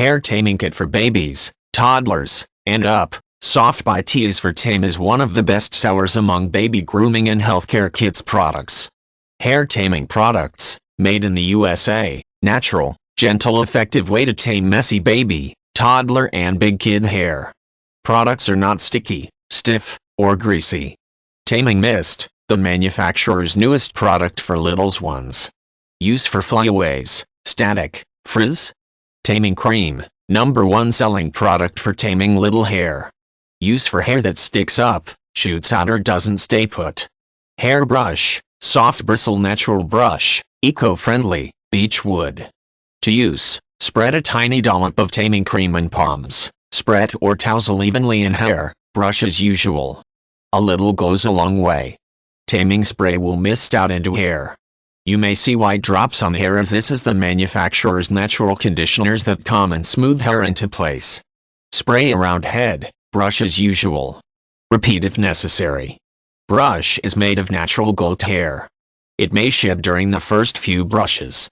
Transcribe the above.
Hair taming kit for babies, toddlers, and up. Soft by Tease for Tame is one of the best sellers among baby grooming and healthcare kits products. Hair taming products, made in the USA, natural, gentle, effective way to tame messy baby, toddler and big kid hair. Products are not sticky, stiff, or greasy. Taming Mist, the manufacturer's newest product for little ones. Use for flyaways, static, frizz. Taming Cream, #1 selling product for taming little hair. Use for hair that sticks up, shoots out or doesn't stay put. Hair Brush, soft bristle natural brush, eco-friendly, beech wood. To use, spread a tiny dollop of Taming Cream in palms, spread or tousle evenly in hair, brush as usual. A little goes a long way. Taming Spray will mist out into hair. You may see white drops on hair as this is the manufacturer's natural conditioners that calm and smooth hair into place. Spray around head, brush as usual. Repeat if necessary. Brush is made of natural goat hair. It may shed during the first few brushes.